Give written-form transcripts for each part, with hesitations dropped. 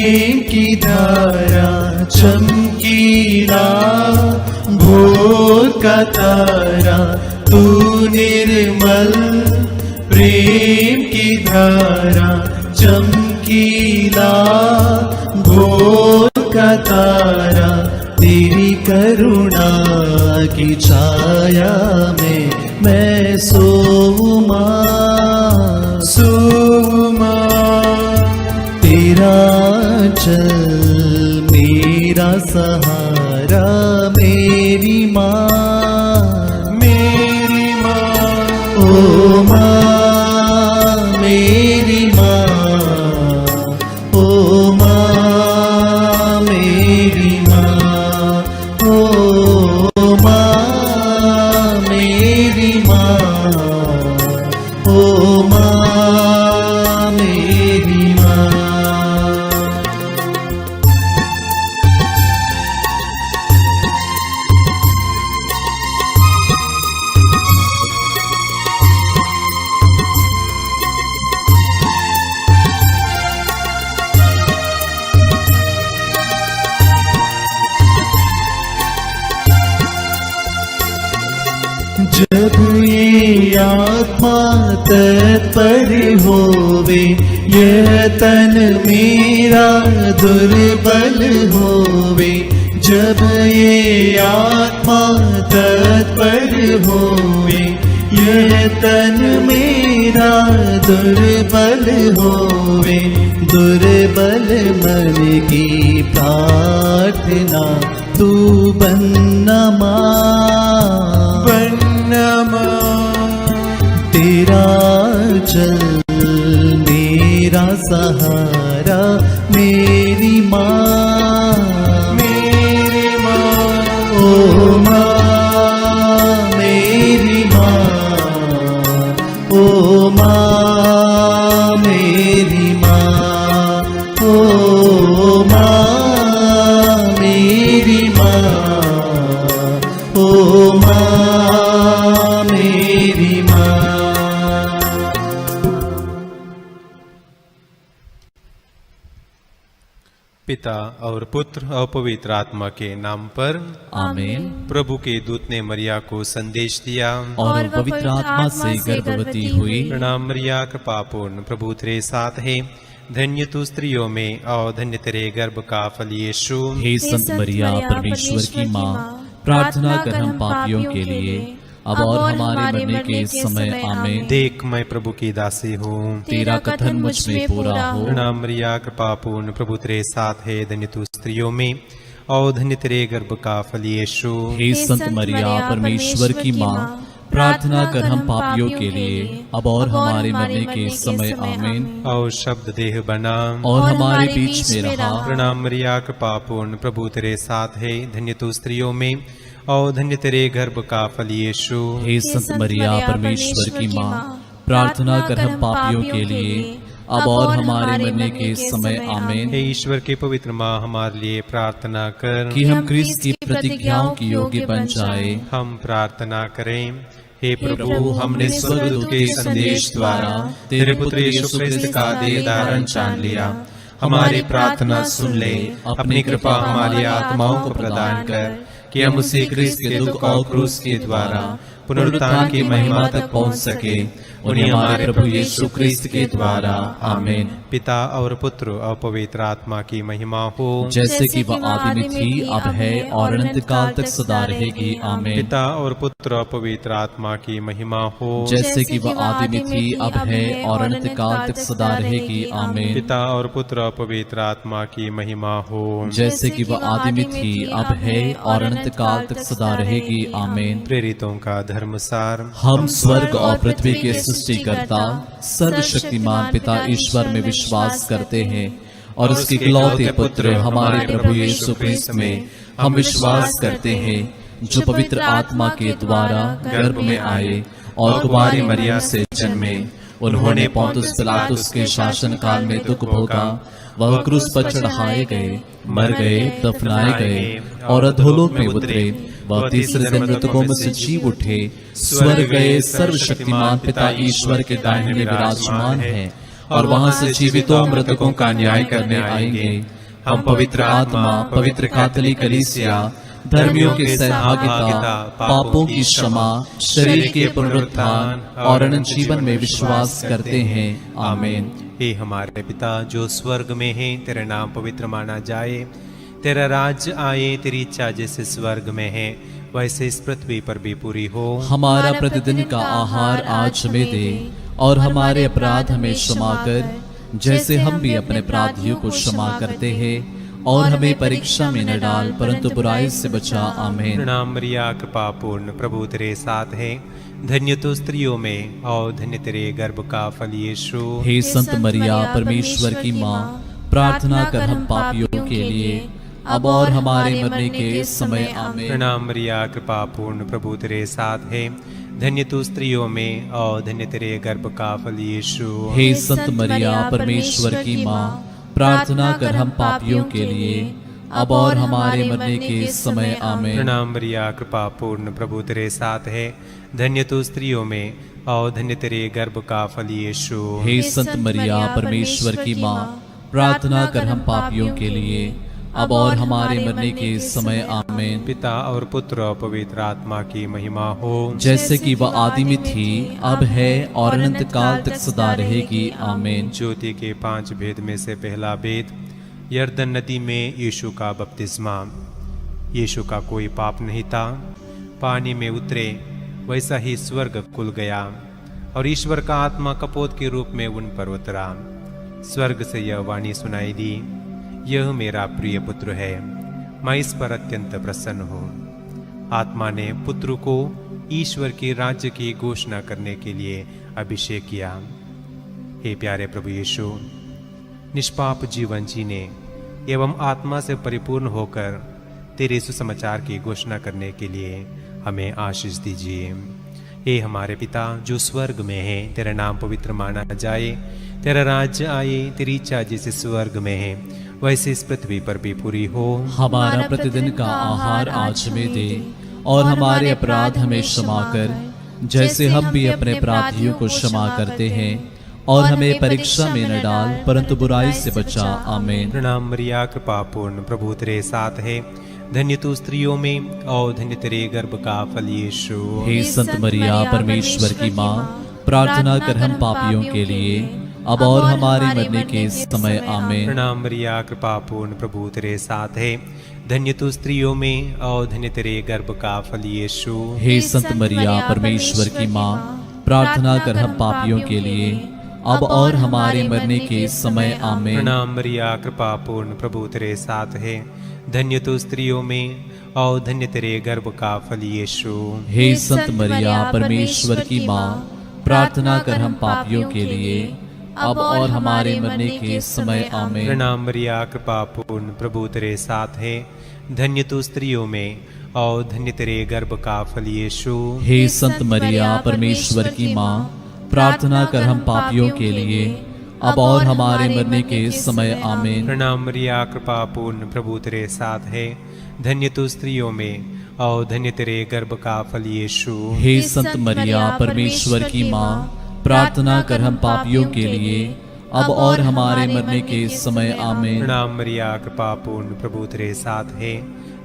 प्रेम की धारा चमकीला भोर का तारा तू निर्मल प्रेम की धारा चमकीला भोर का तारा तेरी करुणा की छाया में मैं सोऊमा तेरा चल मेरा सहारा मेरी माँ ओ माँ मेरी माँ ओ माँ मेरी माँ ओ माँ मेरी माँ ओ माँ मेरी माँ। जब ये आत्मा तत्पर होवे यह तन मेरा दुर्बल होवे जब ये आत्मा तत्पर होवे यह तन मेरा दुर्बल होवे दुर्बल मन की प्रार्थना तू बनना तेरा चल मेरा सहारा मेरी माँ ओ माँ मेरी माँ ओ माँ मेरी माँ ओ माँ मेरी माँ ओ माँ मेरी माँ। पिता और पुत्र और पवित्र आत्मा के नाम पर आमीन। प्रभु के दूत ने मरिया को संदेश दिया और पवित्र आत्मा से गर्भवती हुई। प्रणाम मरिया कृपापूर्ण प्रभु तेरे साथ है धन्य तू स्त्रियों में और धन्य तेरे गर्भ का फल यीशु। हे संत मरिया परमेश्वर की माँ प्रार्थना कर हम पापियों के लिए अब और हमारे मरने के समय आमीन। देख मैं प्रभु की दासी हूँ तेरा कथन मुझ में पूरा हो। प्रणाम मरिया कृपापूर्ण प्रभु तेरे साथ है धन्य तू स्त्रियों में और धन्य तेरे गर्भ का फल यीशु। हे संत मरिया परमेश्वर की माँ प्रार्थना कर हम पापियों के लिए अब और हमारे मरने के समय आमीन। और शब्द देह बना और हमारे बीच में रहा। प्रणाम मरिया कृपापूर्ण प्रभु तेरे साथ है धन्य तू स्त्रियों में और धन्य तेरे गर्भ का फल यीशु। हे संत मरिया परमेश्वर की माँ प्रार्थना कर हम पापियों के लिए अब और हमारे मरने के समय आमीन। हे ईश्वर के पवित्र माँ हमारे लिए प्रार्थना कर कि हम क्रिस्त की प्रतिज्ञाओं की योग्य बन जाए। हम प्रार्थना करें। हे प्रभु हमने स्वर्गदूत के संदेश द्वारा तेरे पुत्र यीशु क्रिस्त का देह धारण जान लिया। हमारी प्रार्थना सुन ले। अपनी कृपा हमारी आत्माओं को प्रदान कर कि हम उसे क्रिस्त के दुख और क्रूस के द्वारा पुनरुत्थान की महिमा तक पहुंच सके। उन्हें हमारे प्रभु यीशु क्रिस्त के द्वारा आमीन। पिता और पुत्र और पवित्र आत्मा की महिमा हो जैसे कि वह आदि में थी अब है और अनंत काल तक सदा रहेगी आमीन। पिता और पुत्र और पवित्र आत्मा की महिमा हो जैसे कि वह आदि में थी अब है और अनंत काल तक सदा रहेगी आमीन। पिता और पुत्र और पवित्र आत्मा की महिमा हो जैसे कि वह आदि में थी अब है और अनंत काल तक सदा रहेगी आमीन। प्रेरितों का धर्मसार। हम स्वर्ग और पृथ्वी के सृष्टिकर्ता सर्वशक्तिमान पिता ईश्वर में विश्वास करते हैं और उसके इकलौते पुत्र हमारे प्रभु यीशु क्रिस्त में हम विश्वास करते हैं जो पवित्र आत्मा के द्वारा गर्भ में आए और कुंवारी मरिया से जन्मे। उन्होंने पोंतुस पिलातुस के शासन काल में दुख भोगा, वह क्रूस पर चढ़ाए गए, मर गए, दफनाए गए और अधोलोक में उतरे। वह तीसरे दिन मृतकों में से जी उठे, स्वर्ग गए, सर्वशक्तिमान पिता ईश्वर के दाहिने विराजमान है और वहां से जीवितों और मृतकों का न्याय करने आएंगे। हम पवित्र आत्मा, पवित्र कैथोलिक कलीसिया, धर्मियों की सहभागिता, पापों की क्षमा, शरीर के पुनरुत्थान और अनंत जीवन में विश्वास करते हैं। आमीन। हे हमारे पिता जो स्वर्ग में है, तेरा नाम पवित्र माना जाए, तेरा राज्य आए, तेरी इच्छा जैसे स्वर्ग में है वैसे इस पृथ्वी पर भी पूरी हो। हमारा प्रतिदिन का आहार आज हमें दे, और हमारे अपराध हमें क्षमा कर, जैसे हम भी अपने अपराधियों को क्षमा करते हैं, और हमें परीक्षा में न डाल, परंतु बुराई से बचा। आमीन। प्रणाम मरिया, कृपा पूर्ण, प्रभु तेरे साथ है, धन्य तो स्त्रियों में और धन्य तेरे गर्भ का फल यीशु। हे संत मरिया, परमेश्वर की माँ, प्रार्थना कर हम पापियों के लिए, अब और हमारे मरने के समय। आमीन। प्रणाम मरिया, कृपा पूर्ण, प्रभु तेरे साथ है, धन्य तू स्त्रियों में और धन्य तेरे गर्भ का फल यीशु। हे संत मरिया, परमेश्वर की माँ, प्रार्थना कर हम पापियों के लिए, अब और हमारे मरने के समय। आमीन। प्रणाम मरिया, कृपा पूर्ण, प्रभु तेरे साथ है, धन्य तू स्त्रियों में और धन्य तेरे गर्भ का फल यीशु। हे संत मरिया, परमेश्वर की माँ, प्रार्थना कर हम पापियों के लिए, अब और हमारे मरने के समय। आमीन। पिता और पुत्र और पवित्र आत्मा की महिमा हो, जैसे कि वह आदि में थी, अब है और अनंत काल तक सदा रहेगी। आमीन। ज्योति के 5 भेद में से पहला भेद, यरदन नदी में यीशु का बपतिस्मा। यीशु का कोई पाप नहीं था, पानी में उतरे वैसा ही स्वर्ग खुल गया और ईश्वर का आत्मा कपोत के रूप में उन पर उतरा। स्वर्ग से यह वाणी सुनाई दी, यह मेरा प्रिय पुत्र है, मैं इस पर अत्यंत प्रसन्न हूँ। आत्मा ने पुत्र को ईश्वर के राज्य की घोषणा करने के लिए अभिषेक किया। हे प्यारे प्रभु यीशु, निष्पाप जीवन जीने एवं आत्मा से परिपूर्ण होकर तेरे सुसमाचार की घोषणा करने के लिए हमें आशीष दीजिए। हे हमारे पिता जो स्वर्ग में है, तेरा नाम पवित्र माना जाए, तेरा राज्य आए, तेरी इच्छा जैसे स्वर्ग में है वैसे इस पृथ्वी पर भी पूरी हो। हमारा प्रतिदिन का आहार आज हमें दे, और हमारे अपराध हमें क्षमा कर, जैसे हम भी अपने अपराधियों को क्षमा करते हैं, और हमें परीक्षा में न डाल, परंतु बुराई से बचा। आमीन। प्रणाम मरिया, कृपा पूर्ण, प्रभु तेरे साथ है, धन्य तू स्त्रियों में और धन्य तेरे गर्भ का फल यीशु। हे संत मरिया, परमेश्वर की माँ, प्रार्थना कर हम पापियों के लिए, अब और हमारे मरने के समय। आमीन। प्रणाम मरिया, कृपा पूर्ण, प्रभु तेरे साथ है, धन्य तू स्त्रियों में और धन्य तेरे गर्भ का फल यीशु। हे संत मरिया, परमेश्वर की माँ, प्रार्थना कर हम पापियों के लिए, अब और हमारे मरने के समय। आमीन। प्रणाम मरिया, कृपा पूर्ण, प्रभु तेरे साथ है, धन्य तू स्त्रियों में और धन्य तेरे गर्भ का फल यीशु। हे संत मरिया, परमेश्वर की माँ, प्रार्थना कर हम पापियों के लिए, अब और हमारे मरने के समय। आमीन। प्रणाम मरिया, कृपा पूर्ण, प्रभु तेरे साथ है, धन्य तू स्त्रियों में और धन्य तेरे गर्भ का फल यीशु। हे संत मरिया, परमेश्वर की माँ, प्रार्थना कर हम पापियों के लिए, अब और हमारे मरने के समय। आमीन। प्रणाम मरिया, कृपा पूर्ण, प्रभु तेरे साथ है, धन्य तू स्त्रियों में और धन्य तेरे गर्भ का फल यीशु। हे संत मरिया, परमेश्वर की माँ, प्रार्थना कर हम पापियों के लिए, अब और हमारे मरने के समय। आमीन। प्रणाम मरिया, कृपा पूर्ण, प्रभु तेरे साथ है,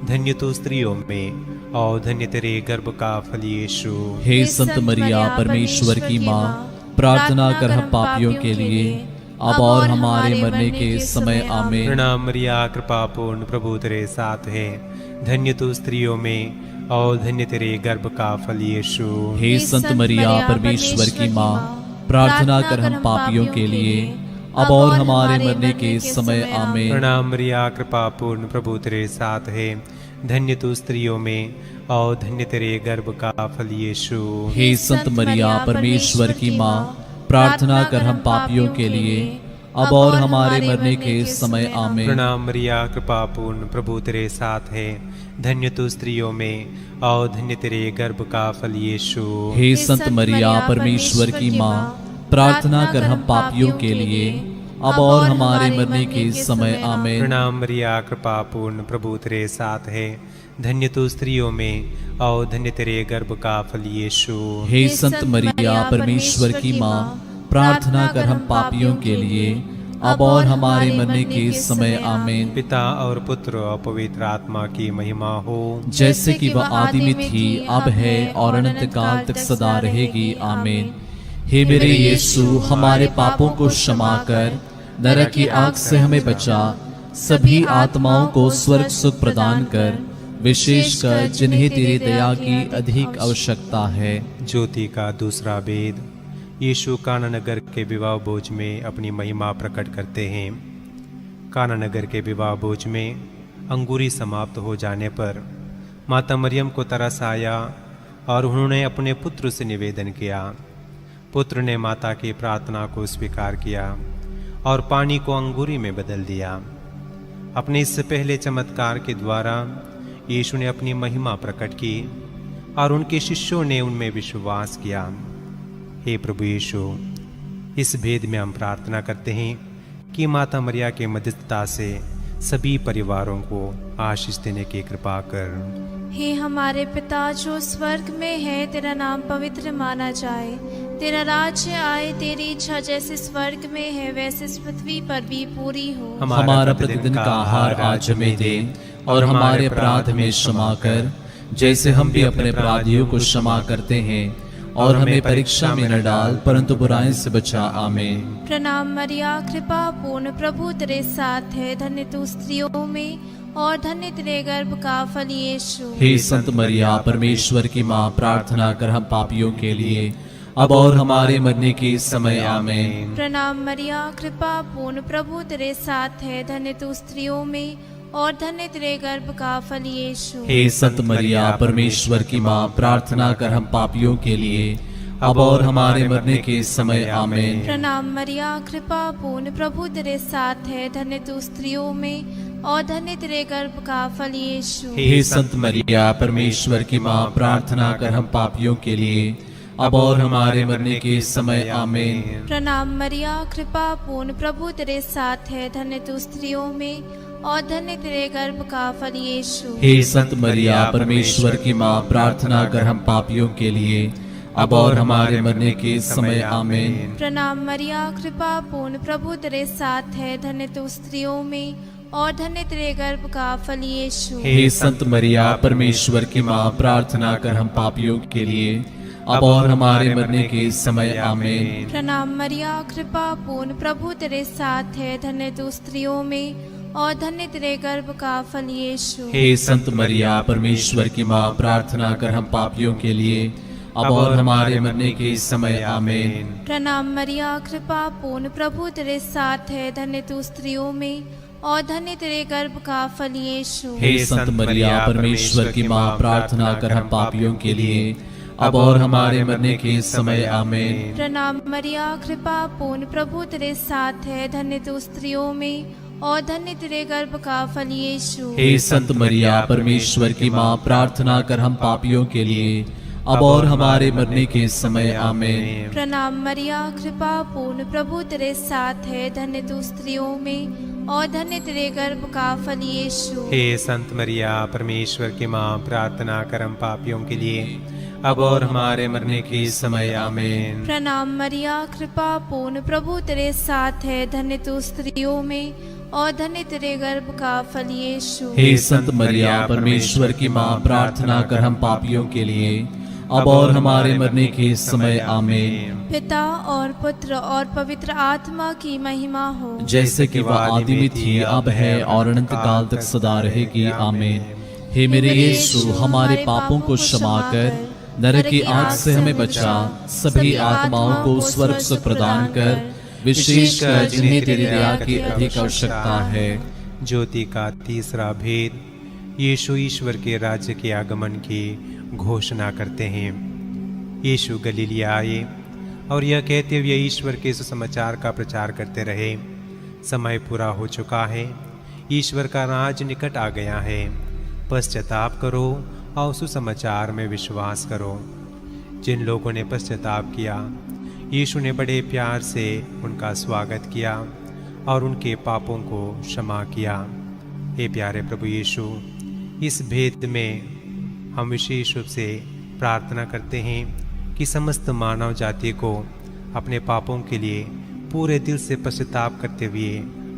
धन्य तू स्त्रियों में और धन्य तेरे गर्भ का फल यीशु। हे संत मरिया, परमेश्वर की माँ, प्रार्थना कर हम पापियों के लिए, अब और हमारे मरने के समय। आमीन। प्रणाम मरिया, कृपा पूर्ण, प्रभु तेरे साथ है, धन्य तू स्त्रियों में और धन्य तेरे गर्भ का फल यीशु। हे संत मरिया, परमेश्वर की माँ, प्रार्थना कर हम पापियों के लिए, अब और हमारे मरने के समय। आमीन। प्रणाम मरिया, कृपा पूर्ण, प्रभु तेरे साथ है, धन्य तू स्त्रियों में और धन्य तेरे गर्भ का फल यीशु। हे संत मरिया, परमेश्वर की माँ, प्रार्थना कर हम पापियों के लिए, अब और हमारे मरने के समय। आमीन। प्रणाम मरिया, कृपा पूर्ण, प्रभु तेरे साथ है, धन्य तू स्त्रियों में और धन्य तेरे गर्भ का फल यीशु। हे संत मरिया, परमेश्वर की माँ, प्रार्थना कर हम पापियों के लिए, अब और हमारे मरने के समय। आमीन। प्रणाम मरिया, कृपा पूर्ण, प्रभु तेरे साथ है, धन्य तू स्त्रियों में और धन्य तेरे गर्भ का फल यीशु। हे संत मरिया, परमेश्वर की माँ, प्रार्थना कर हम पापियों के लिए अब और हमारे मरने के समय आमीन। पिता और पुत्र और पवित्र आत्मा की महिमा हो, जैसे कि वह आदि में थी, अब है और अनंत काल तक सदा रहेगी आमीन। हे मेरे यीशु, हमारे पापों को क्षमा कर, नरक की आग से हमें बचा, सभी आत्माओं को स्वर्ग सुख प्रदान कर, विशेषकर जिन्हें तेरी दया की अधिक आवश्यकता है। ज्योति का दूसरा भेद। यीशु काना नगर के विवाह भोज में अपनी महिमा प्रकट करते हैं। काना नगर के विवाह भोज में अंगूरी समाप्त हो जाने पर माता मरियम को तरस आया और उन्होंने अपने पुत्र से निवेदन किया। पुत्र ने माता की प्रार्थना को स्वीकार किया और पानी को अंगूरी में बदल दिया। अपने इस पहले चमत्कार के द्वारा यीशु ने अपनी महिमा प्रकट की और उनके शिष्यों ने उनमें विश्वास किया। हे प्रभु यीशु, इस भेद में हम प्रार्थना करते हैं कि माता मरिया के मध्यस्थता से सभी परिवारों को आशीष देने की कृपा कर। हे हमारे पिता जो स्वर्ग में है, तेरा नाम पवित्र माना जाए, तेरा राज्य आए, तेरी इच्छा जैसे स्वर्ग में है वैसे इस पृथ्वी पर भी पूरी हो। हमारा प्रतिदिन का आहार आज हमें दे और हमारे अपराध में क्षमा कर, जैसे हम भी अपने अपराधियों को क्षमा करते हैं, और हमें परीक्षा में न डाल परंतु बुराई से बचा आमीन। प्रणाम मरिया, कृपा पूर्ण, प्रभु तेरे साथ है, धन्य तू स्त्रियों में और धन्य तेरे गर्भ का फल यीशु। हे संत मरिया, परमेश्वर की माँ, प्रार्थना कर हम पापियों के लिए अब और हमारे मरने के समय आमीन। प्रणाम मरिया, कृपा पूर्ण, प्रभु तेरे साथ है, धन्य तू स्त्रियों में और धन्य तेरे गर्भ का फल यीशु। हे संत मरिया, परमेश्वर की माँ, प्रार्थना कर हम पापियों के लिए अब और हमारे मरने के समय आमीन। प्रणाम मरिया, कृपा पूर्ण, प्रभु तेरे साथ है, धन्य तू स्त्रियों में और धन्य तेरे गर्भ का फल यीशु। हे संत मरिया, परमेश्वर की माँ, प्रार्थना कर हम पापियों के लिए अब और हमारे मरने के समय आमीन। प्रणाम मरिया, कृपा पूर्ण, प्रभु तेरे साथ है, धन्य तू स्त्रियों में और धन्य तेरे गर्भ का फल यीशु। हे संत मरिया, परमेश्वर की माँ, प्रार्थना कर हम पापियों के लिए अब और हमारे मरने के समय आमीन। प्रणाम मरिया, कृपा पूर्ण, प्रभु तेरे साथ है, धन्य तू स्त्रियों में और धन्य तेरे गर्भ का फल यीशु। हे संत मरिया, परमेश्वर की माँ, प्रार्थना कर हम पापियों के लिए अब और हमारे मरने के समय आमीन। प्रणाम मरिया, कृपा पूर्ण, प्रभु तेरे साथ है, धन्य तू स्त्रियों में और धन्य तेरे गर्भ का फल यीशु। हे संत मरिया, परमेश्वर की माँ, प्रार्थना कर हम पापियों के लिए अब और हमारे मरने के समय आमीन। प्रणाम मरिया, कृपा पूर्ण, प्रभु तेरे साथ है, धन्य तू स्त्रियों में और धन्य तेरे गर्भ का फल यीशु। हे संत मरिया, परमेश्वर की माँ, प्रार्थना कर हम पापियों के लिए अब और हमारे मरने के समय आमीन। प्रणाम मरिया, कृपा पूर्ण, प्रभु तेरे साथ है, धन्य तू स्त्रियों में और धन्य तेरे गर्भ का फल यीशु। हे संत मरिया, परमेश्वर की माँ, प्रार्थना कर हम पापियों के लिए अब और हमारे मरने के समय आमीन। प्रणाम मरिया, कृपा पूर्ण, प्रभु तेरे साथ है, धन्य तू स्त्रियों में और धन्य तेरे गर्भ का फल यीशु। हे संत मरिया, परमेश्वर की माँ, प्रार्थना कर हम पापियों के लिए अब और हमारे मरने के समय आमीन। प्रणाम मरिया, कृपा पूर्ण, प्रभु तेरे साथ है, धन्य तू स्त्रियों में और धन्य तेरे गर्भ का फल यीशु। हे संत मरिया, परमेश्वर की माँ, प्रार्थना कर हम पापियों के लिए अब और हमारे मरने के समय आमीन। पिता और पुत्र और पवित्र आत्मा की महिमा हो, जैसे कि वह आदि में थी, अब है और अनंत काल तक सदा रहेगी आमीन। हे मेरे यीशु, हमारे पापों को क्षमा कर, नरक की आग से हमें बचा, सभी आत्माओं को स्वर्ग सुख प्रदान कर, विशेषकर जिन्हें तेरी दया की अधिक आवश्यकता है। ज्योति का तीसरा भेद। यीशु ईश्वर के राज्य के आगमन की घोषणा करते हैं। यीशु गलीलिया आए और यह कहते हुए ईश्वर के सुसमाचार का प्रचार करते रहे, समय पूरा हो चुका है, ईश्वर का राज निकट आ गया है, पश्चाताप करो और सुसमाचार में विश्वास करो। जिन लोगों ने पश्चाताप किया, यीशु ने बड़े प्यार से उनका स्वागत किया और उनके पापों को क्षमा किया। हे प्यारे प्रभु यीशु, इस भेद में हम विशेष रूप से प्रार्थना करते हैं कि समस्त मानव जाति को अपने पापों के लिए पूरे दिल से पश्चाताप करते हुए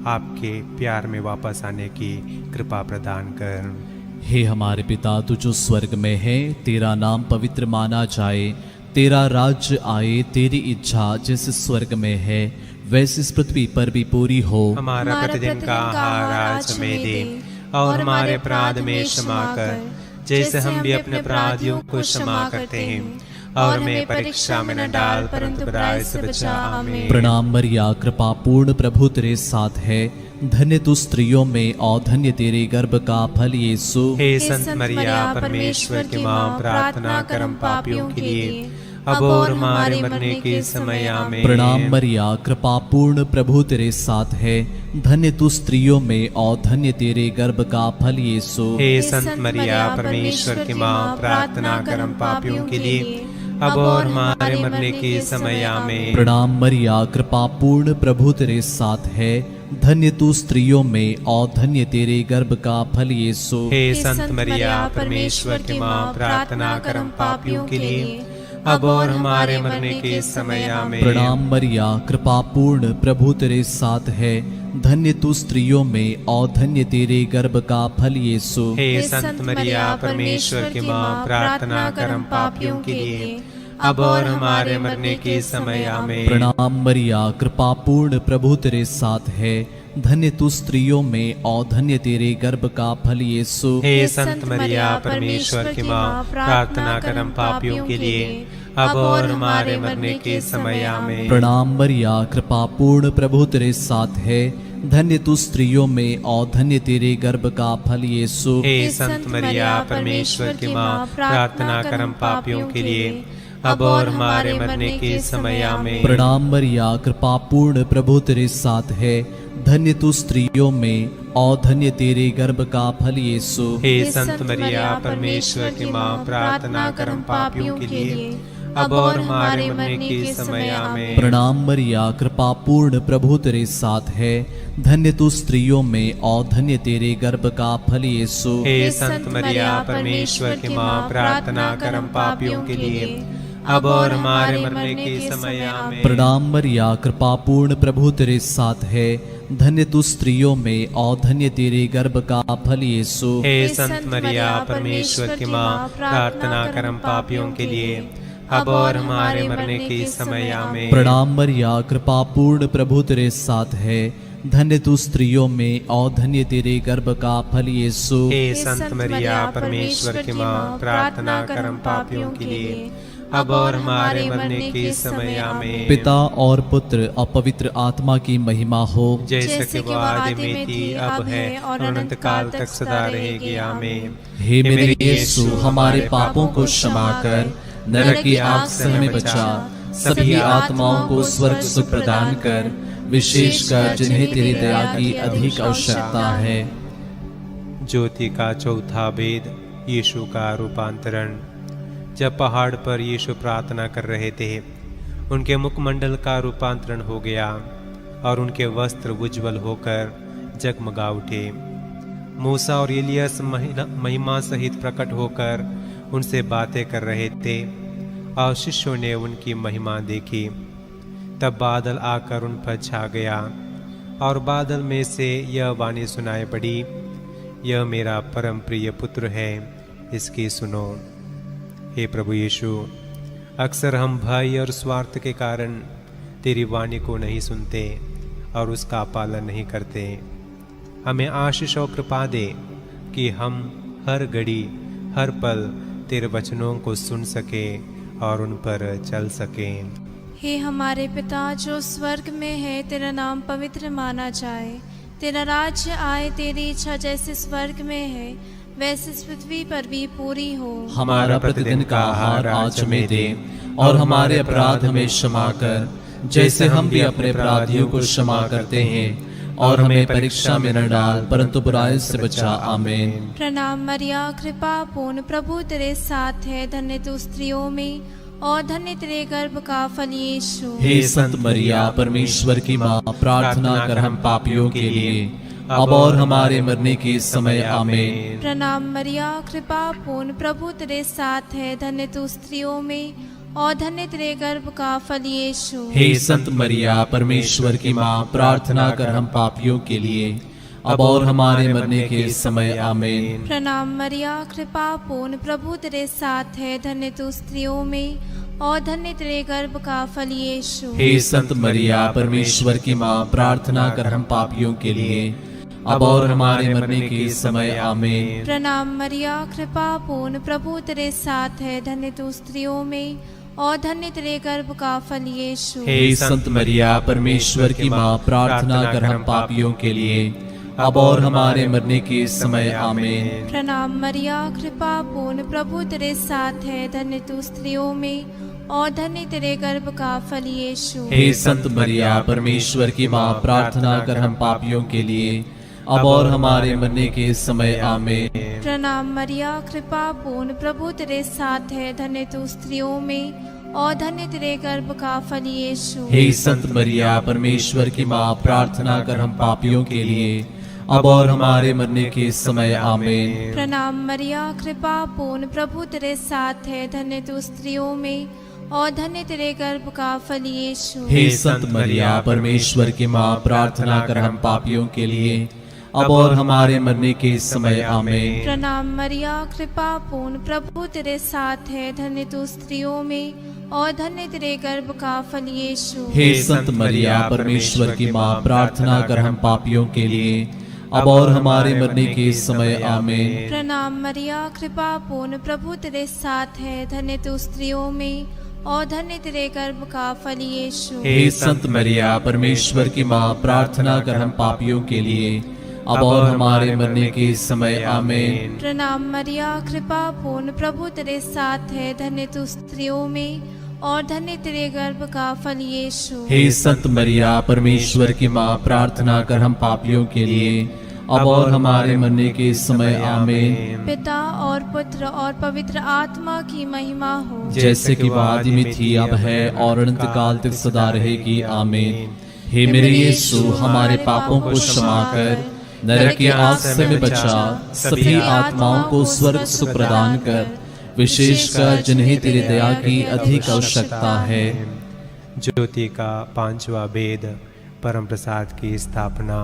आपके प्यार में वापस आने की कृपा प्रदान कर। हे हमारे पिता, तू जो स्वर्ग में है, तेरा नाम पवित्र माना जाए, तेरा राज्य आए, तेरी इच्छा जैसे स्वर्ग में है वैसे इस पृथ्वी पर भी पूरी हो। हमारा प्रतिदिन का आहार आज हमें दे, और हमारे अपराध में क्षमा कर, जैसे हम भी अपने अपराधियों को क्षमा करते हैं, और हमें परीक्षा में न डाल, परंतु बुराई से बचा। आमीन। प्रणाम मरिया, कृपा पूर्ण, प्रभु तेरे साथ है, धन्य तू स्त्रियों में और धन्य तेरे गर्भ का फल यीशु। हे संत मरिया, परमेश्वर की माँ, प्रार्थना कर हम पापियों के लिए, अब और हमारे मरने के समय। आमीन। प्रणाम मरिया, कृपा पूर्ण, प्रभु तेरे साथ है, धन्य तू स्त्रियों में और धन्य तेरे गर्भ का फल यीशु। हे संत मरिया, परमेश्वर की माँ, प्रार्थना कर हम पापियों के लिए, अब और हमारे मरने के समय। आमीन। प्रणाम मरिया, कृपा पूर्ण, प्रभु तेरे साथ है, धन्य तू स्त्रियों में और धन्य तेरे गर्भ का फल यीशु। हे संत मरिया, परमेश्वर की माँ, प्रार्थना कर हम पापियों के लिए, अब और हमारे मरने के समय। आमीन। प्रणाम मरिया, कृपा पूर्ण, प्रभु तेरे साथ है, धन्य तू स्त्रियों में और धन्य तेरे गर्भ का फल यीशु। हे संत मरिया, परमेश्वर की माँ, प्रार्थना कर हम पापियों के लिए, अब और हमारे मरने के समय। आमीन। प्रणाम मरिया, कृपा पूर्ण, प्रभु तेरे साथ है, धन्य तू स्त्रियों में और धन्य तेरे गर्भ का फल यीशु। हे संत मरिया, परमेश्वर की माँ, प्रार्थना कर हम पापियों के लिए, अब और हमारे मरने के समय। आमीन। प्रणाम मरिया, कृपा पूर्ण, प्रभु तेरे साथ है, धन्य तू स्त्रियों में और धन्य तेरे गर्भ का फल यीशु। हे संत मरिया, परमेश्वर की माँ, प्रार्थना कर हम पापियों के लिए, अब और हमारे मरने के समय। आमीन। प्रणाम मरिया, कृपा पूर्ण, प्रभु तेरे साथ है, धन्य तू स्त्रियों में और धन्य तेरे गर्भ का फल यीशु। हे संत मरिया, परमेश्वर की माँ, प्रार्थना कर हम पापियों के लिए, अब और हमारे मरने के समय। आमीन। प्रणाम मरिया, कृपा पूर्ण, प्रभु तेरे साथ है, धन्य तू स्त्रियों में और धन्य तेरे गर्भ का फल यीशु। हे संत मरिया, परमेश्वर की माँ, प्रार्थना कर हम पापियों के लिए, अब और हमारे मरने के समय। आमीन। प्रणाम मरिया, कृपा पूर्ण, प्रभु तेरे साथ है, धन्य तू स्त्रियों में और धन्य तेरे गर्भ का फल यीशु। हे संत मरिया, परमेश्वर की माँ, प्रार्थना कर हम पापियों के लिए, अब और हमारे मरने के समय। आमीन। प्रणाम मरिया, कृपा पूर्ण, प्रभु तेरे साथ है, धन्य तू स्त्रियों में और धन्य तेरे गर्भ का फल यीशु। हे संत मरिया, परमेश्वर की माँ, प्रार्थना कर हम पापियों के लिए, अब और हमारे मरने के समय। आमीन। पिता और पुत्र और पवित्र आत्मा की महिमा हो, जैसे कि वो आदि में थी, अब है और अनंत काल तक सदा रहेगी। आमीन। हे मेरे यीशु, हमारे पापों को क्षमा कर, नरक की आग से हमें बचा, सभी आत्माओं को स्वर्ग सुख प्रदान कर, विशेषकर जिन्हें तेरी दया की अधिक आवश्यकता है। ज्योति का चौथा भेद, यीशु का रूपांतरण। जब पहाड़ पर यीशु प्रार्थना कर रहे थे, उनके मुखमंडल का रूपांतरण हो गया और उनके वस्त्र उज्ज्वल होकर जगमगा उठे। मूसा और एलियस महिमा सहित प्रकट होकर उनसे बातें कर रहे थे और शिष्यों ने उनकी महिमा देखी। तब बादल आकर उन पर छा गया और बादल में से यह वाणी सुनाई पड़ी, यह मेरा परम प्रिय पुत्र है, इसकी सुनो। हे प्रभु यीशु, अक्सर हम भय और स्वार्थ के कारण तेरी वाणी को नहीं सुनते और उसका पालन नहीं करते। हमें आशीष और कृपा दे कि हम हर घड़ी हर पल तेरे वचनों को सुन सके और उन पर चल सकें। हे हमारे पिता जो स्वर्ग में है, तेरा नाम पवित्र माना जाए, तेरा राज्य आए, तेरी इच्छा जैसे स्वर्ग में है वैसे इस पृथ्वी पर भी पूरी हो। हमारा प्रतिदिन का आहार आज हमें दे, और हमारे अपराध हमें क्षमा कर, जैसे हम भी अपने अपराधियों को क्षमा करते हैं, और हमें परीक्षा में न डाल, परंतु बुराई से बचा। आमीन। प्रणाम मरिया, कृपा पूर्ण, प्रभु तेरे साथ है, धन्य तू स्त्रियों में और धन्य तेरे गर्भ का फल यीशु। हे संत मरिया, परमेश्वर की माँ, प्रार्थना कर हम पापियों के लिए, अब और हमारे मरने के समय। आमीन। प्रणाम मरिया, कृपा पूर्ण, प्रभु तेरे साथ है, धन्य तू स्त्रियों में और धन्य तेरे गर्भ का फल यीशु। हे संत मरिया परमेश्वर की माँ, प्रार्थना कर हम पापियों के लिए अब और हमारे मरने के समय आमीन। प्रणाम मरिया, कृपा पूर्ण, प्रभु तेरे साथ है, धन्य तू स्त्रियों में और धन्य तेरे गर्भ का फल यीशु। हे संत मरिया परमेश्वर की माँ, प्रार्थना कर हम पापियों के लिए अब और हमारे मरने के समय आमीन। प्रणाम मरिया, कृपा पूर्ण, प्रभु तेरे साथ है, धन्य तू स्त्रियों में और धन्य तेरे गर्भ का फल यीशु। हे संत मरिया परमेश्वर की माँ, प्रार्थना कर हम पापियों के लिए अब और हमारे मरने के समय आमीन। प्रणाम मरिया, कृपा पूर्ण, प्रभु तेरे साथ है, धन्य तू स्त्रियों में और धन्य तेरे गर्भ का फल यीशु। हे संत मरिया परमेश्वर की माँ, प्रार्थना कर हम पापियों के लिए अब और हमारे मरने के समय आमीन। प्रणाम मरिया, कृपा पूर्ण, प्रभु तेरे साथ है, धन्य तू स्त्रियों में और धन्य तेरे गर्भ का फल यीशु। हे संत मरिया परमेश्वर की माँ, प्रार्थना कर हम पापियों के लिए अब और हमारे मरने के समय आमीन। प्रणाम मरिया, कृपा पूर्ण, प्रभु तेरे साथ है, धन्य तू स्त्रियों में और धन्य तेरे गर्भ का फल यीशु। हे संत मरिया परमेश्वर की माँ, प्रार्थना कर हम पापियों के लिए अब और हमारे मरने के समय आमीन। प्रणाम मरिया, कृपा पूर्ण, प्रभु तेरे साथ है, धन्य तू स्त्रियों में और धन्य तेरे गर्भ का फल यीशु। हे संत मरिया परमेश्वर की माँ, प्रार्थना कर हम पापियों के लिए अब और हमारे मरने के समय आमीन। प्रणाम मरिया, कृपा पूर्ण, प्रभु तेरे साथ है, धन्य तू स्त्रियों में और धन्य तेरे गर्भ का फल यीशु। हे संत मरिया परमेश्वर की माँ, प्रार्थना कर हम पापियों के लिए अब और हमारे मरने के समय आमीन। प्रणाम मरिया, कृपा पूर्ण, प्रभु तेरे साथ है, धन्य तू स्त्रियों में और धन्य तेरे गर्भ का फल यीशु। हे संत मरिया परमेश्वर की माँ, प्रार्थना कर हम पापियों के लिए अब और हमारे मरने के समय आमीन। पिता और पुत्र और पवित्र आत्मा की महिमा हो, जैसे कि आदि में थी, अब है और अनंत काल तक सदा रहेगी आमीन। हे मेरे यीशु, हमारे पापों को क्षमा कर, नरक की आग से हमें बचा, सभी आत्माओं को स्वर्ग सुख प्रदान कर, विशेषकर जिन्हें तेरी दया की अधिक आवश्यकता है। ज्योति का पांचवा वेद, परम प्रसाद की स्थापना।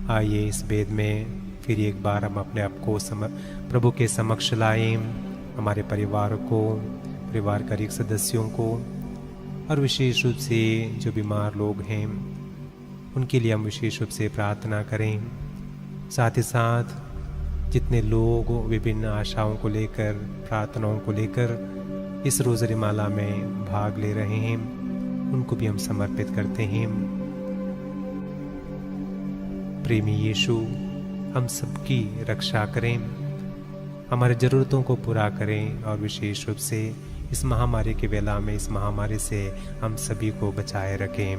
आइए इस वेद में फिर एक बार हम अपने आप को प्रभु के समक्ष लाएं, हमारे परिवार को, परिवार के एक सदस्यों को और विशेष रूप से जो बीमार लोग हैं उनके लिए हम विशेष रूप से प्रार्थना करें। साथ ही साथ जितने लोग विभिन्न आशाओं को लेकर, प्रार्थनाओं को लेकर इस रोज़री माला में भाग ले रहे हैं, उनको भी हम समर्पित करते हैं। प्रेमी यीशु, हम सबकी रक्षा करें, हमारी ज़रूरतों को पूरा करें और विशेष रूप से इस महामारी के वेला में, इस महामारी से हम सभी को बचाए रखें।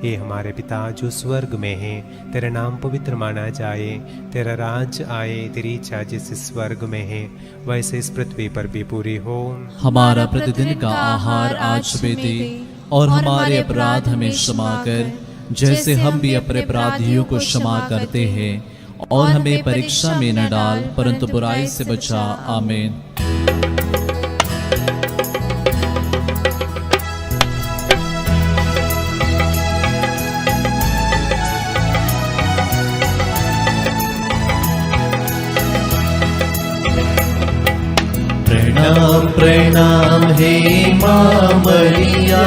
हे हमारे पिता जो स्वर्ग में है, तेरा नाम पवित्र माना जाए, तेरा राज्य आए, तेरी इच्छा जैसे स्वर्ग में है वैसे इस पृथ्वी पर भी पूरी हो। हमारा प्रतिदिन का आहार आज हमें दे और हमारे अपराध हमें क्षमा कर, जैसे हम भी अपने अपराधियों को क्षमा करते हैं, और हमें परीक्षा में न डाल परंतु बुराई से बचा। आमीन। प्रणाम प्रणाम हे माँ मरिया,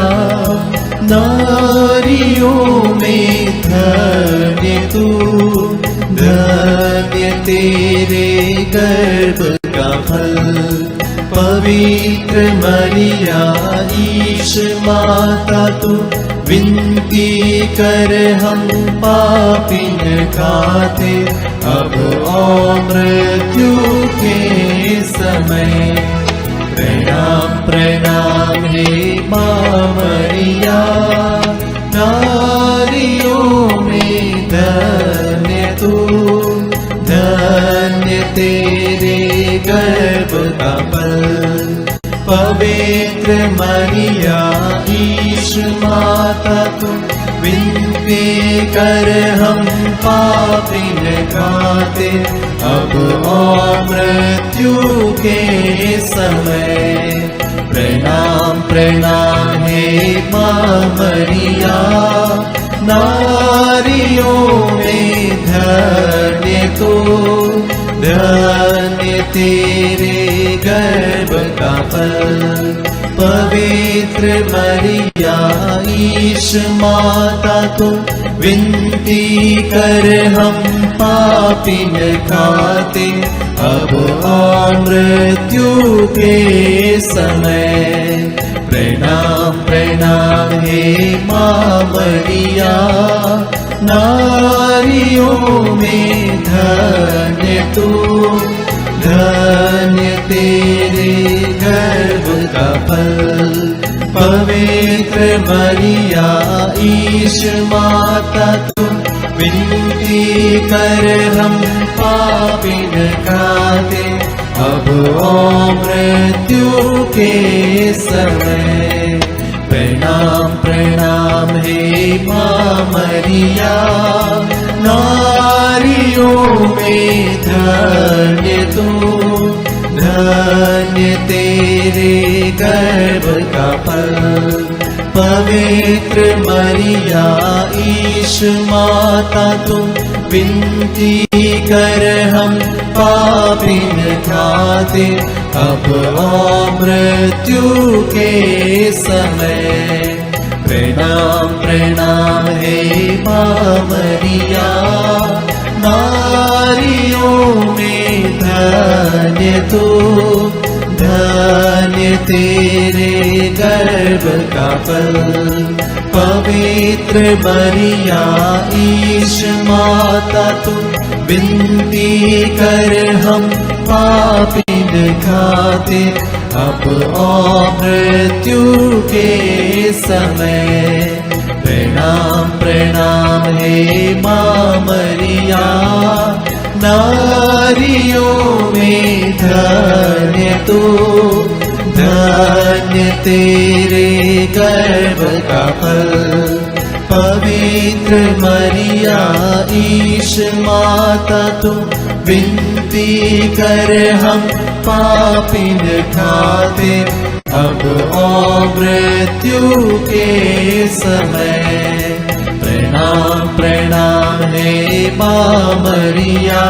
नारियों में धन्य तू, धन्य तेरे गर्भ का फल। पवित्र मरिया ईश माता तू, विनती कर हम पापिन खाते, अब और मृत्यु के समय। प्रणाम प्रणाम हे माँ मरिया, नारियों में धन्य तू, धन्य तेरे गर्भ का फल। पवित्र मरिया ईश माता तू, विनती कर हम पापिन खाते, अब और मृत्यु के समय। प्रणाम प्रणाम हे माँ मरिया, नारियों में धन्य तो, धन्य तेरे गर्भ का फल। पवित्र मरिया ईश माता तो, विनती कर हम पापिन खाते, अब और मृत्यु के समय। प्रणाम प्रणाम हे माँ मरिया, नारियों में धन्य तू, धन्य तेरे गर्भ का फल। पवित्र मरिया ईश माता तू, विनती कर हम पापिन खाते, अब और मृत्यु के समय। प्रणाम प्रणाम हे माँ मरिया, नारियों में धन्य तू, धन्य तेरे गर्भ का फल। पवित्र मरिया ईश माता तू, विनती कर हम पापिन खाते, अब और मृत्यु के समय। प्रणाम प्रणाम हे माँ मरिया, नारियों में धन्य तू, धन्य तेरे गर्भ का फल। पवित्र मरिया ईश माता तू, विनती कर हम पापिन खाते, अब और मृत्यु के समय। प्रणाम प्रणाम हे माँ मरिया, नारियों में धन्य तू, धन्य तेरे गर्भ का फल। पवित्र मरिया ईश माता तू, विनती कर हम पापिन खाते, अब और मृत्यु के समय। प्रणाम प्रणाम हे माँ मरिया,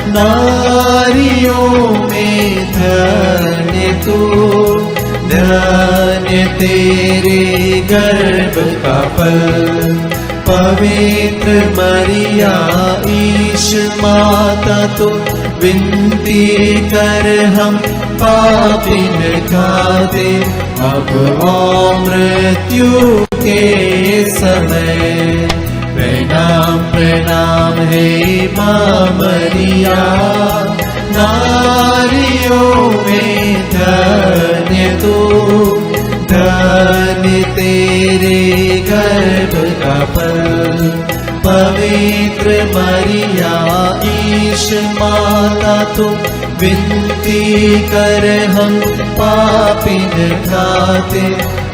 नारियों में धन्य तू, धन्य तेरे गर्भ का फल। पवित्र मरिया ईश माता तू, विनती कर हम पापिन खाते, अब और मृत्यु के समय। प्रणाम प्रणाम हे माँ मरिया, नारियों में धन्य तू, धन्य तेरे गर्भ का फल। पवित्र मरिया ईश माता तू, विनती कर हम पापिन खाते,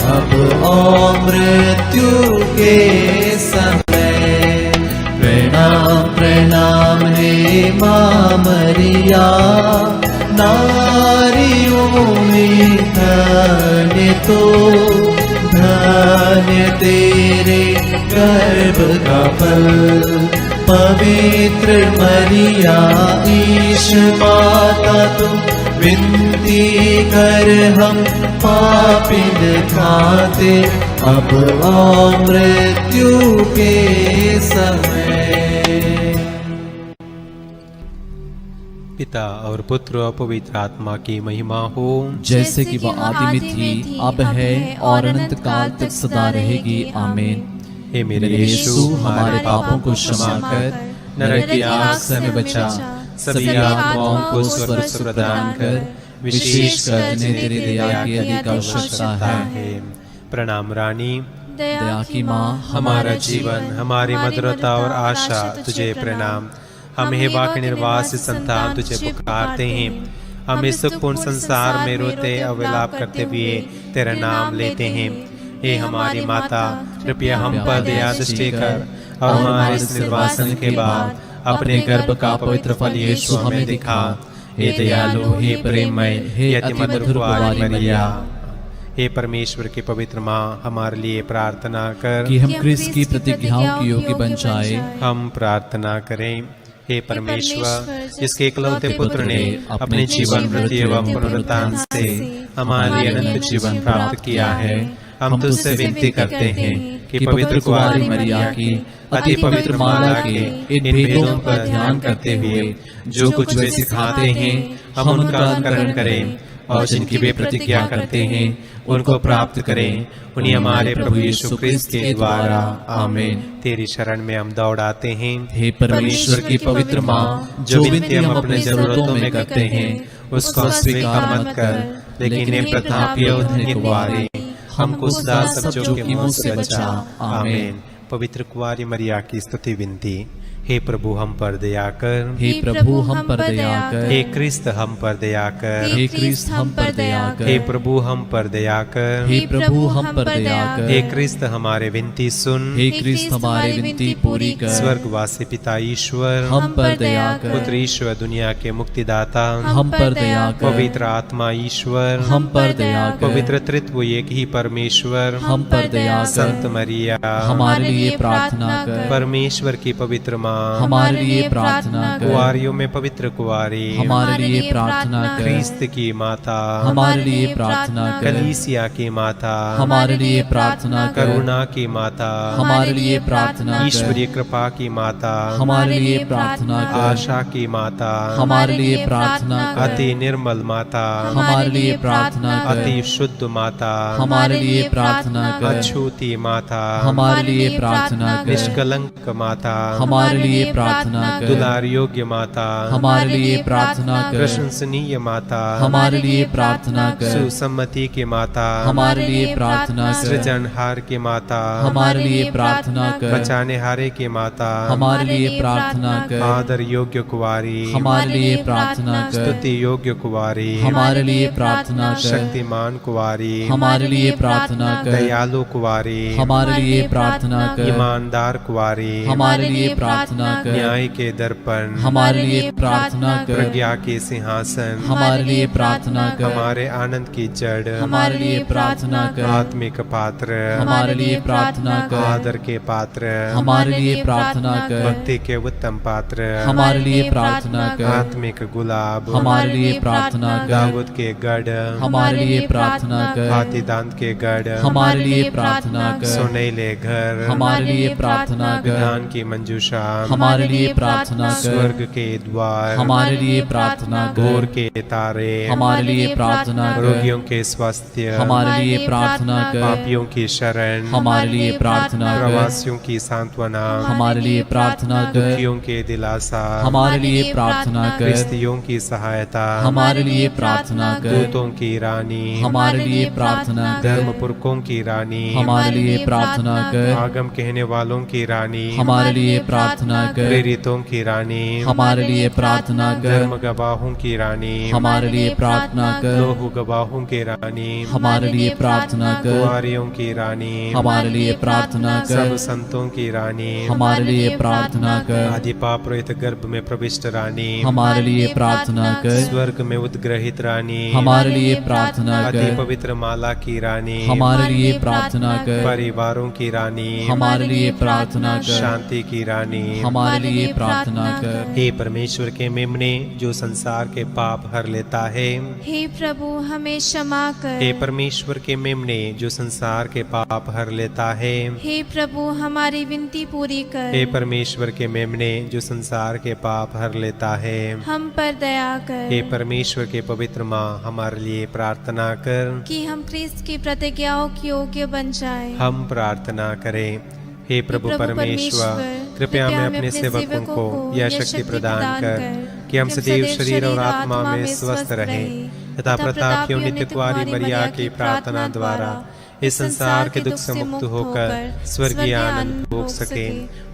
अब और मृत्यु के समय। प्रणाम प्रणाम हे माँ मरिया, नारियों में धन्य तो, धन्य तेरे गर्भ का फल। पवित्र मरिया ईश माता तू, विनती कर हम पापिन खाते, अब और मृत्यु के समय। पिता और पुत्र और पवित्र आत्मा की महिमा हो, जैसे कि वह आदि में थी, अब है और अनंत काल तक सदा रहेगी। आमीन। हे मेरे यीशु, हमारे पापों को क्षमा कर, नरक की आग से हमें बचा, सभी आत्माओं को स्वर्ग सुख प्रदान कर, विशेषकर जिन्हें तेरी दया की अधिक आवश्यकता है। प्रणाम रानी, दया की माँ, हमारा जीवन, हमारी मधुरता और आशा तुझे प्रणाम। हम हे बाकी निर्वास संतान तुझे पुकारते हैं। हम इस सुखपूर्ण संसार में रोते और विलाप करते हुए तेरा नाम लेते हैं। हे हमारी माता, कृपया हम पर दया दृष्टि कर और हमारे इस निर्वासन के बाद अपने गर्भ का पवित्र फल यीशु हमें दिखा। हे दयालु, हे प्रेममय, हे अति मधुर कुंवारी मरिया, हे परमेश्वर की पवित्र माँ, हमारे लिए प्रार्थना कर कि हम क्रिस्त की प्रतिज्ञाओं के योग्य बन जाए। हम प्रार्थना करें। हे परमेश्वर, जिसके इकलौते पुत्र ने अपने जीवन, मृत्यु एवं पुनरुत्थान से हमारे लिए अनंत जीवन प्राप्त किया है, हम तुझसे विनती करते हैं कि पवित्र कुंवारी मरिया की अति पवित्र माला के इन भेदों पर ध्यान करते हुए जो कुछ वे सिखाते हैं, हम उनका अनुकरण करें और जिनकी वे प्रतिज्ञा करते हैं उनको प्राप्त करें। उन्हीं हमारे प्रभु यीशु क्रिस्त के द्वारा, आमीन। तेरी शरण में हम दौड़ाते हैं। हे परमेश्वर की पवित्र माँ, जो विनती हम अपने जरूरतों में करते हैं उसको स्वीकार मत कर, लेकिन हे प्रतापी और धन्य कुंवारी, हमको सदा सब जोखिमों से बचा। आमीन। पवित्र कुंवारी मरिया की स्तुति विनती। हे प्रभु हम पर दया कर, हे प्रभु हम पर दया कर, हे क्रिस्त हम पर दया कर, हे क्रिस्त हम पर दया कर, हे प्रभु हम पर दया कर, हे प्रभु हम पर दया कर, हे क्रिस्त हमारे विनती सुन, हे क्रिस्त हमारी विनती पूरी कर। स्वर्गवासी पिता ईश्वर हम पर दया कर, पुत्र ईश्वर दुनिया के मुक्तिदाता हम पर दया कर, पवित्र आत्मा ईश्वर हम पर दया कर, पवित्र त्रित्व एक ही परमेश्वर हम पर दया कर, संत मरिया हमारे लिए प्रार्थना कर, परमेश्वर की पवित्र माँ हमारे लिए प्रार्थना कर, कुंवारियों में पवित्र कुंवारी हमारे लिए प्रार्थना कर, क्रिस्त की माता हमारे लिए प्रार्थना कर, कलीसिया की माता हमारे लिए प्रार्थना कर, करुणा की माता हमारे लिए प्रार्थना कर, ईश्वरीय कृपा की माता हमारे लिए प्रार्थना कर, आशा की माता हमारे लिए प्रार्थना कर, अति निर्मल माता हमारे लिए प्रार्थना कर, अति शुद्ध माता हमारे लिए प्रार्थना कर, अछूती माता हमारे लिए प्रार्थना कर, निष्कलंक माता हमारे लिए प्रार्थना कर, दुलार योग्य माता हमारे लिए प्रार्थना कर, प्रशंसनीय माता हमारे लिए प्रार्थना कर, सुसम्मति की माता हमारे लिए प्रार्थना कर, सृजनहार की माता हमारे लिए प्रार्थना कर, बचाने हारे की माता हमारे लिए प्रार्थना कर, आदर योग्य कुंवारी हमारे लिए प्रार्थना कर, स्तुति योग्य कुंवारी हमारे लिए प्रार्थना कर, शक्तिमान कुंवारी हमारे लिए प्रार्थना कर, दयालु कुंवारी हमारे लिए प्रार्थना कर, ईमानदार कुंवारी हमारे लिए प्रार्थना कर, न्याय के दर्पण हमारे लिए प्रार्थना कर, प्रज्ञा के सिंहासन हमारे लिए प्रार्थना कर, हमारे आनंद की जड़ हमारे लिए प्रार्थना कर, आत्मिक पात्र हमारे लिए प्रार्थना कर, आदर के पात्र हमारे लिए प्रार्थना कर, भक्ति के उत्तम पात्र हमारे लिए प्रार्थना कर, आत्मिक गुलाब हमारे लिए प्रार्थना कर, दाऊद के गढ़ हमारे लिए प्रार्थना कर, हाथी दांत के गढ़ हमारे लिए प्रार्थना कर, सुनैले घर हमारे लिए प्रार्थना कर, ज्ञान की मंजूषा हमारे लिए प्रार्थना कर, स्वर्ग के द्वार हमारे लिए प्रार्थना भोर कर, के तारे हमारे लिए प्रार्थना कर, रोगियों के स्वास्थ्य हमारे लिए प्रार्थना कर, पापियों की शरण हमारे लिए प्रार्थना कर, प्रवासियों की सांत्वना हमारे लिए प्रार्थना कर, दुखियों के दिलासा हमारे लिए प्रार्थना कर, क्रिस्तियों की सहायता हमारे लिए प्रार्थना कर, दूतों की रानी हमारे लिए प्रार्थना कर, धर्मपुरखों की रानी हमारे लिए प्रार्थना कर, आगम कहने वालों की रानी हमारे लिए प्रार्थना कर, प्रेरितों की रानी हमारे लिए प्रार्थना कर, धर्म गवाहों की रानी हमारे लिए प्रार्थना कर, लोह गवाहों की रानी हमारे लिए प्रार्थना कर, कुंवारियों की रानी हमारे लिए प्रार्थना सब कर, संतों की रानी हमारे लिए प्रार्थना कर, आदि पाप रहित गर्भ में प्रविष्ट रानी हमारे लिए प्रार्थना कर, स्वर्ग में उद्ग्रहित रानी हमारे लिए प्रार्थना अति कर, पवित्र माला की रानी हमारे लिए प्रार्थना कर, परिवारों की रानी हमारे लिए प्रार्थना कर, शांति की रानी हमारे लिए प्रार्थना कर। हे परमेश्वर के मेमने जो संसार के पाप हर लेता है, हे प्रभु हमें क्षमा कर। हे परमेश्वर के मेमने जो संसार के पाप हर लेता है, हे प्रभु हमारी विनती पूरी कर। हे परमेश्वर के मेमने जो संसार के पाप हर लेता है, हम पर दया कर। हे परमेश्वर के पवित्र माँ हमारे लिए प्रार्थना कर। कि हम क्रिस्त की प्रतिज्ञाओं के योग्य बन जाए। हम प्रार्थना करें। हे प्रभु परमेश्वर, कृपया में अपने सेवकों को यह शक्ति प्रदान कर कि हम सदैव शरीर और आत्मा में स्वस्थ रहें तथा प्रतापियों नित्य कुंवारी मरिया की प्रार्थना द्वारा इस संसार के दुख से मुक्त होकर स्वर्गीय आनंद भोग सके।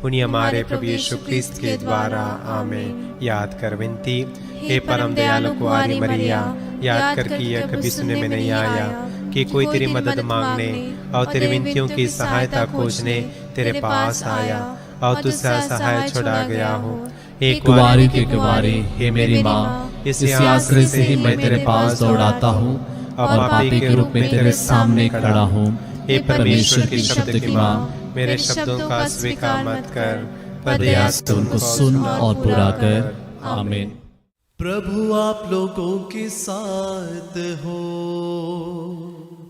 उन्हीं हमारे प्रभु यीशु क्रिस्त के द्वारा, आमीन। याद कर विनती। हे परम दयालु कुंवारी मरिया, याद कर कि यह कभी सुनने में नहीं आया कि कोई तेरी मदद मांगने और तेरी विनतियों की सहायता खोजने तेरे पास आया और तुझसे असहाय छोड़ा गया हो। हे कुंवारी के कुंवारी, हे मेरी माँ, इस आश्रय से ही मैं तेरे पास दौड़ाता हूँ और पापी के रूप में तेरे सामने खड़ा हूँ। हे परमेश्वर के शब्द की माँ, मेरे शब्दों का स्वीकार मत कर, पर दया से उनको सुन और पूरा कर। आमीन। प्रभु आप लोगों के साथ हो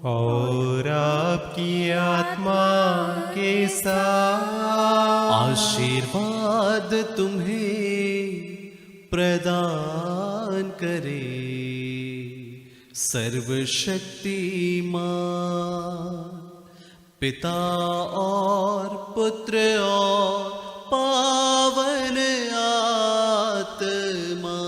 और आपकी आत्मा के साथ आशीर्वाद तुम्हें प्रदान करे सर्वशक्तिमान पिता और पुत्र और पावन आत्मा।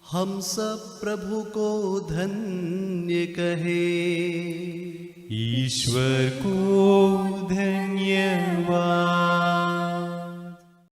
हम सब प्रभु को धन्य कहे, ईश्वर को